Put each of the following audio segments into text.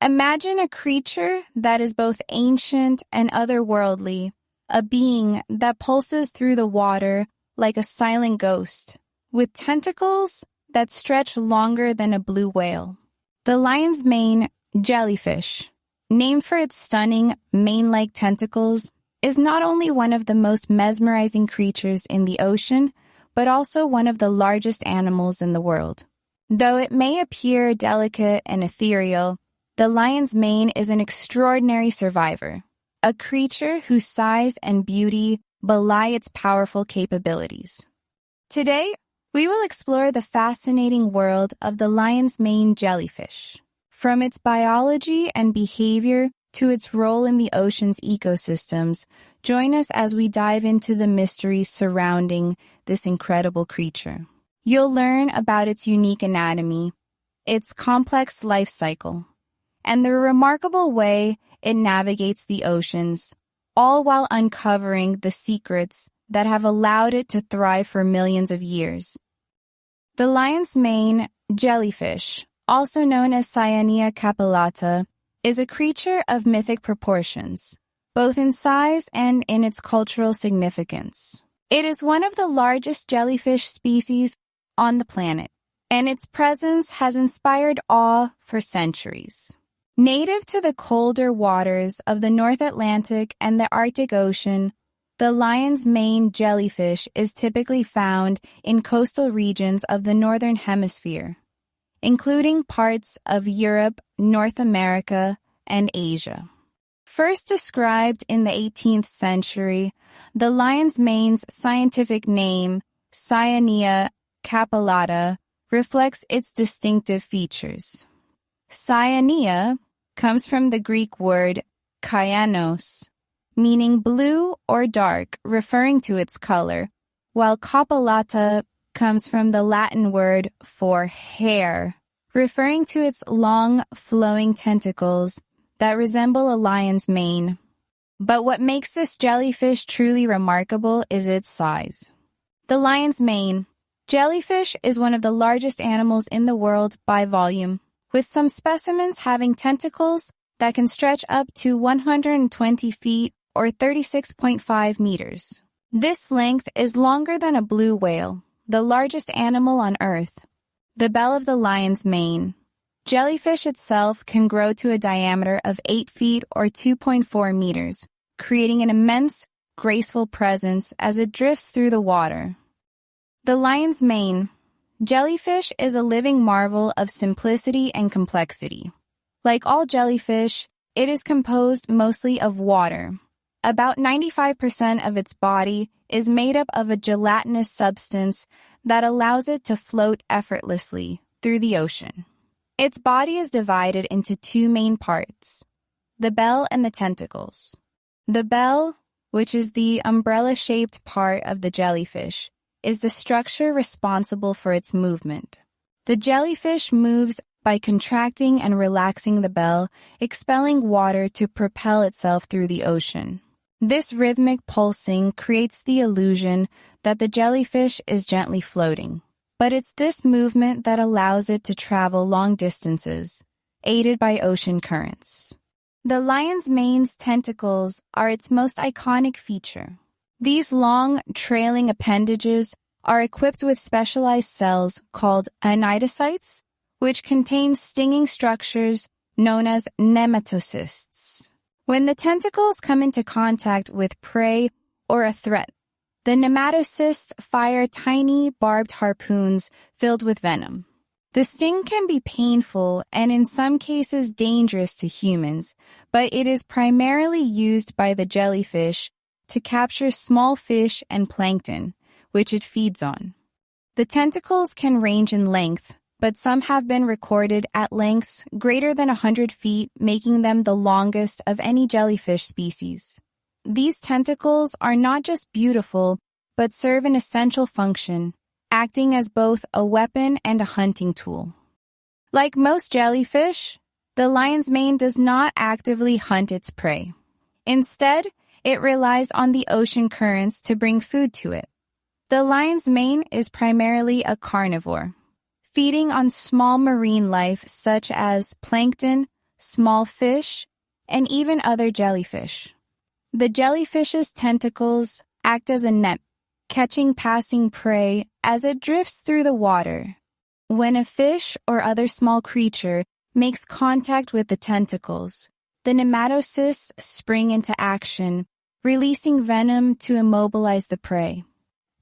Imagine a creature that is both ancient and otherworldly, a being that pulses through the water like a silent ghost, with tentacles that stretch longer than a blue whale. The lion's mane, jellyfish, named for its stunning mane-like tentacles, is not only one of the most mesmerizing creatures in the ocean, but also one of the largest animals in the world. Though it may appear delicate and ethereal, the lion's mane is an extraordinary survivor, a creature whose size and beauty belie its powerful capabilities. Today, we will explore the fascinating world of the lion's mane jellyfish, from its biology and behavior to its role in the ocean's ecosystems. Join us as we dive into the mysteries surrounding this incredible creature. You'll learn about its unique anatomy, its complex life cycle, and the remarkable way it navigates the oceans, all while uncovering the secrets that have allowed it to thrive for millions of years. The lion's mane jellyfish, also known as Cyanea capillata, is a creature of mythic proportions, both in size and in its cultural significance. It is one of the largest jellyfish species on the planet, and its presence has inspired awe for centuries. Native to the colder waters of the North Atlantic and the Arctic Ocean, the lion's mane jellyfish is typically found in coastal regions of the Northern Hemisphere, including parts of Europe, North America, and Asia. First described in the 18th century, the lion's mane's scientific name, Cyanea capillata, reflects its distinctive features. Cyanea comes from the Greek word kyanos, meaning blue or dark, referring to its color, while capillata comes from the Latin word for hair, referring to its long, flowing tentacles that resemble a lion's mane. But what makes this jellyfish truly remarkable is its size. The lion's mane jellyfish is one of the largest animals in the world by volume, with some specimens having tentacles that can stretch up to 120 feet or 36.5 meters. This length is longer than a blue whale, the largest animal on Earth. The bell of the lion's mane. Jellyfish itself can grow to a diameter of 8 feet or 2.4 meters, creating an immense, graceful presence as it drifts through the water. The lion's mane. Jellyfish is a living marvel of simplicity and complexity. Like all jellyfish, it is composed mostly of water. About 95% of its body is made up of a gelatinous substance that allows it to float effortlessly through the ocean. Its body is divided into two main parts, the bell and the tentacles. The bell, which is the umbrella-shaped part of the jellyfish, is the structure responsible for its movement. The jellyfish moves by contracting and relaxing the bell, expelling water to propel itself through the ocean. This rhythmic pulsing creates the illusion that the jellyfish is gently floating. But it's this movement that allows it to travel long distances, aided by ocean currents. The lion's mane's tentacles are its most iconic feature. These long, trailing appendages are equipped with specialized cells called aneidocytes, which contain stinging structures known as nematocysts. When the tentacles come into contact with prey or a threat, the nematocysts fire tiny, barbed harpoons filled with venom. The sting can be painful and in some cases dangerous to humans, but it is primarily used by the jellyfish to capture small fish and plankton, which it feeds on. The tentacles can range in length, but some have been recorded at lengths greater than 100 feet, making them the longest of any jellyfish species. These tentacles are not just beautiful, but serve an essential function, acting as both a weapon and a hunting tool. Like most jellyfish, the lion's mane does not actively hunt its prey. Instead, it relies on the ocean currents to bring food to it. The lion's mane is primarily a carnivore, feeding on small marine life such as plankton, small fish, and even other jellyfish. The jellyfish's tentacles act as a net, catching passing prey as it drifts through the water. When a fish or other small creature makes contact with the tentacles, the nematocysts spring into action, releasing venom to immobilize the prey.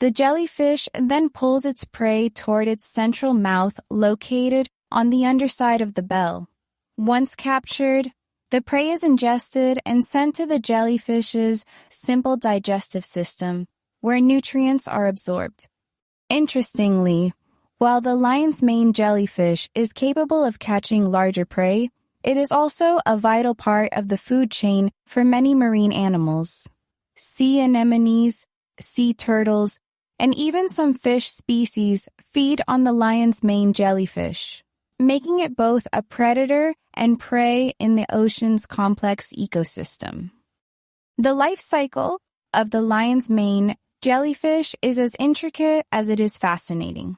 The jellyfish then pulls its prey toward its central mouth located on the underside of the bell. Once captured, the prey is ingested and sent to the jellyfish's simple digestive system, where nutrients are absorbed. Interestingly, while the lion's mane jellyfish is capable of catching larger prey, it is also a vital part of the food chain for many marine animals. Sea anemones, sea turtles, and even some fish species feed on the lion's mane jellyfish, making it both a predator and prey in the ocean's complex ecosystem. The life cycle of the lion's mane jellyfish is as intricate as it is fascinating.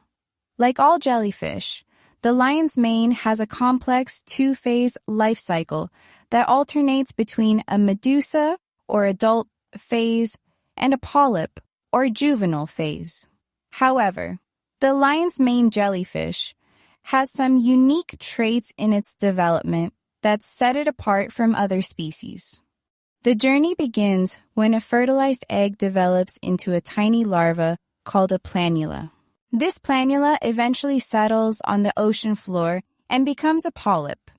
Like all jellyfish, the lion's mane has a complex two-phase life cycle that alternates between a medusa or adult phase and a polyp or juvenile phase. However, the lion's mane jellyfish has some unique traits in its development that set it apart from other species. The journey begins when a fertilized egg develops into a tiny larva called a planula. This planula eventually settles on the ocean floor and becomes a polyp.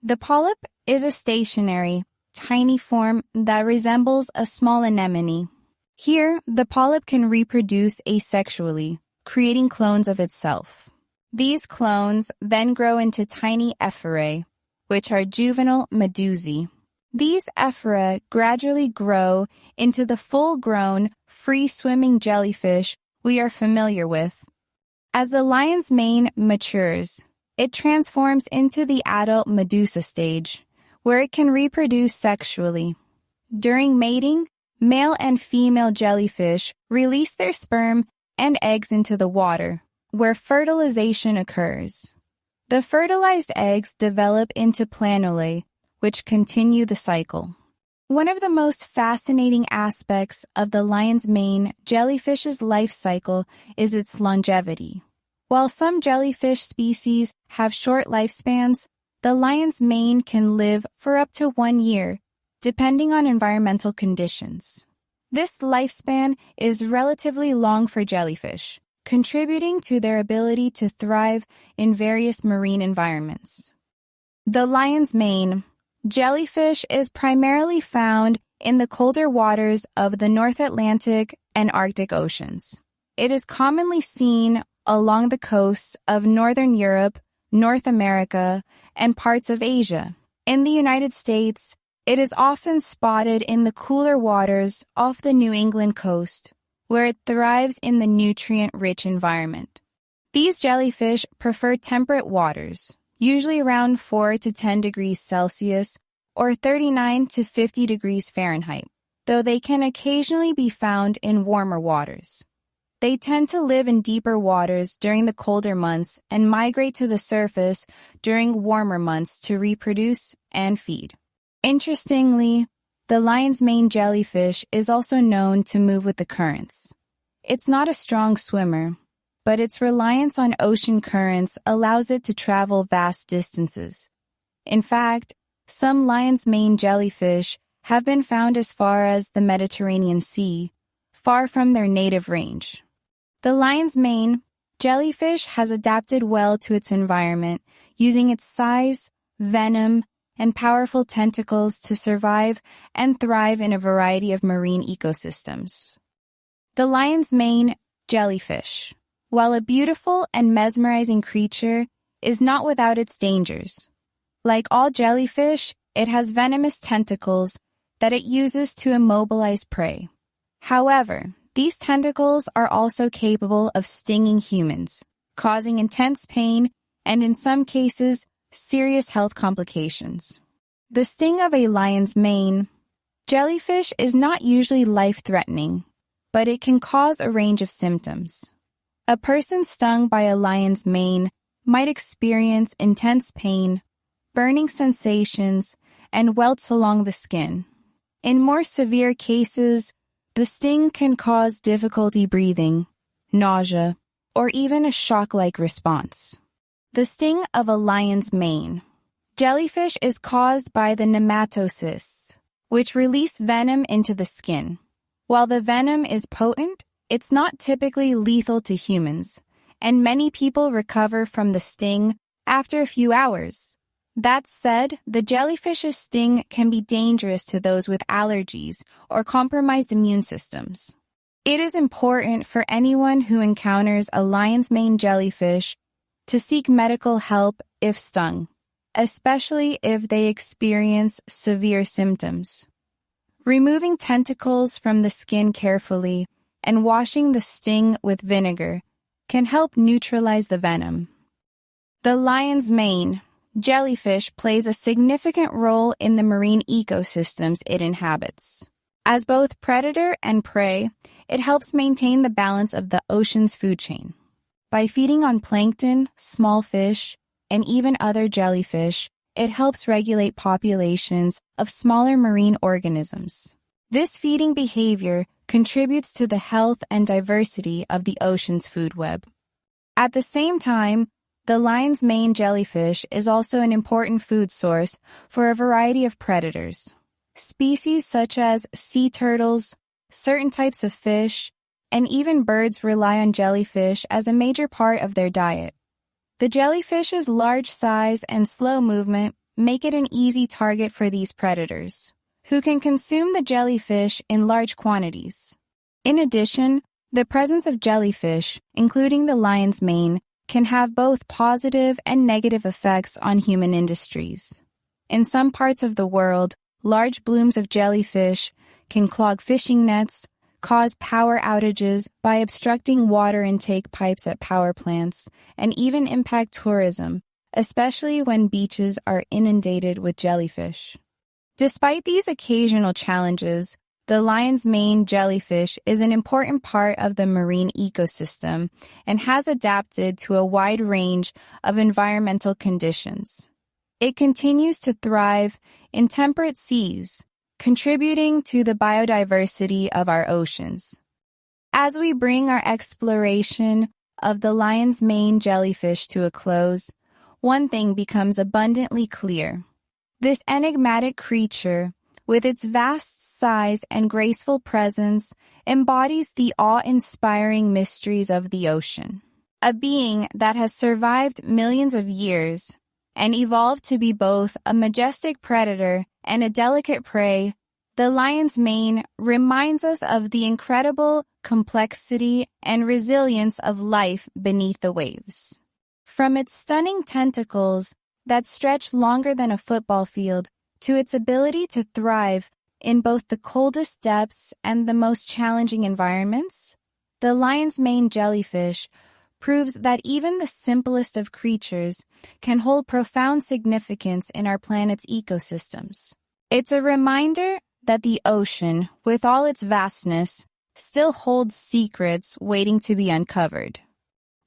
The polyp is a stationary, tiny form that resembles a small anemone. Here, the polyp can reproduce asexually, creating clones of itself. These clones then grow into tiny ephrae, which are juvenile medusae. These ephrae gradually grow into the full-grown, free-swimming jellyfish we are familiar with. As the lion's mane matures, it transforms into the adult medusa stage, where it can reproduce sexually. During mating, male and female jellyfish release their sperm and eggs into the water, where fertilization occurs. The fertilized eggs develop into planulae, which continue the cycle. One of the most fascinating aspects of the lion's mane jellyfish's life cycle is its longevity. While some jellyfish species have short lifespans, the lion's mane can live for up to 1 year, depending on environmental conditions. This lifespan is relatively long for jellyfish, contributing to their ability to thrive in various marine environments. The lion's mane jellyfish is primarily found in the colder waters of the North Atlantic and Arctic Oceans. It is commonly seen along the coasts of Northern Europe, North America, and parts of Asia. In the United States, it is often spotted in the cooler waters off the New England coast, where it thrives in the nutrient-rich environment. These jellyfish prefer temperate waters, usually around 4 to 10 degrees Celsius or 39 to 50 degrees Fahrenheit, though they can occasionally be found in warmer waters. They tend to live in deeper waters during the colder months and migrate to the surface during warmer months to reproduce and feed. Interestingly, the lion's mane jellyfish is also known to move with the currents. It's not a strong swimmer, but its reliance on ocean currents allows it to travel vast distances. In fact, some lion's mane jellyfish have been found as far as the Mediterranean Sea, far from their native range. The lion's mane jellyfish has adapted well to its environment, using its size, venom, and powerful tentacles to survive and thrive in a variety of marine ecosystems. The lion's mane jellyfish, while a beautiful and mesmerizing creature, is not without its dangers. Like all jellyfish, it has venomous tentacles that it uses to immobilize prey. However, these tentacles are also capable of stinging humans, causing intense pain and, in some cases, serious health complications. The sting of a lion's mane jellyfish is not usually life-threatening, but it can cause a range of symptoms. A person stung by a lion's mane might experience intense pain, burning sensations, and welts along the skin. In more severe cases, the sting can cause difficulty breathing, nausea, or even a shock-like response. The sting of a lion's mane. Jellyfish is caused by the nematocysts, which release venom into the skin. While the venom is potent, it's not typically lethal to humans, and many people recover from the sting after a few hours. That said, the jellyfish's sting can be dangerous to those with allergies or compromised immune systems. It is important for anyone who encounters a lion's mane jellyfish to seek medical help if stung, especially if they experience severe symptoms. Removing tentacles from the skin carefully and washing the sting with vinegar can help neutralize the venom. The lion's mane jellyfish plays a significant role in the marine ecosystems it inhabits. As both predator and prey, it helps maintain the balance of the ocean's food chain. By feeding on plankton, small fish, and even other jellyfish, it helps regulate populations of smaller marine organisms. This feeding behavior contributes to the health and diversity of the ocean's food web. At the same time, the lion's mane jellyfish is also an important food source for a variety of predators. Species such as sea turtles, certain types of fish, and even birds rely on jellyfish as a major part of their diet. The jellyfish's large size and slow movement make it an easy target for these predators, who can consume the jellyfish in large quantities. In addition, the presence of jellyfish, including the lion's mane, can have both positive and negative effects on human industries. In some parts of the world, large blooms of jellyfish can clog fishing nets, cause power outages by obstructing water intake pipes at power plants, and even impact tourism, especially when beaches are inundated with jellyfish. Despite these occasional challenges, the lion's mane jellyfish is an important part of the marine ecosystem and has adapted to a wide range of environmental conditions. It continues to thrive in temperate seas, contributing to the biodiversity of our oceans. As we bring our exploration of the lion's mane jellyfish to a close, one thing becomes abundantly clear. This enigmatic creature, with its vast size and graceful presence, embodies the awe-inspiring mysteries of the ocean. A being that has survived millions of years and evolved to be both a majestic predator and a delicate prey, the lion's mane reminds us of the incredible complexity and resilience of life beneath the waves. From its stunning tentacles that stretch longer than a football field to its ability to thrive in both the coldest depths and the most challenging environments, the lion's mane jellyfish proves that even the simplest of creatures can hold profound significance in our planet's ecosystems. It's a reminder that the ocean, with all its vastness, still holds secrets waiting to be uncovered.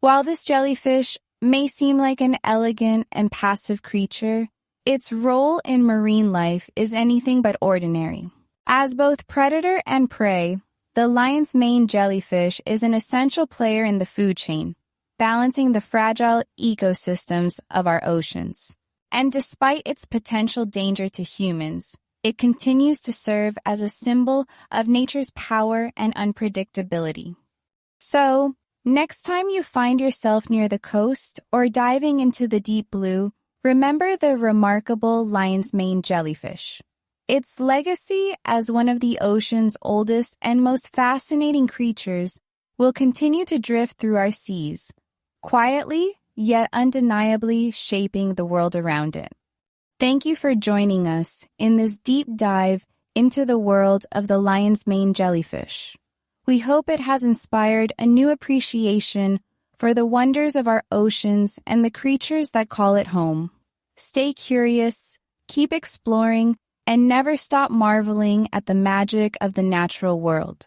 While this jellyfish may seem like an elegant and passive creature, its role in marine life is anything but ordinary. As both predator and prey, the lion's mane jellyfish is an essential player in the food chain, balancing the fragile ecosystems of our oceans. And despite its potential danger to humans, it continues to serve as a symbol of nature's power and unpredictability. So, next time you find yourself near the coast or diving into the deep blue, remember the remarkable lion's mane jellyfish. Its legacy as one of the ocean's oldest and most fascinating creatures will continue to drift through our seas, quietly yet undeniably shaping the world around it. Thank you for joining us in this deep dive into the world of the lion's mane jellyfish. We hope it has inspired a new appreciation for the wonders of our oceans and the creatures that call it home. Stay curious, keep exploring, and never stop marveling at the magic of the natural world.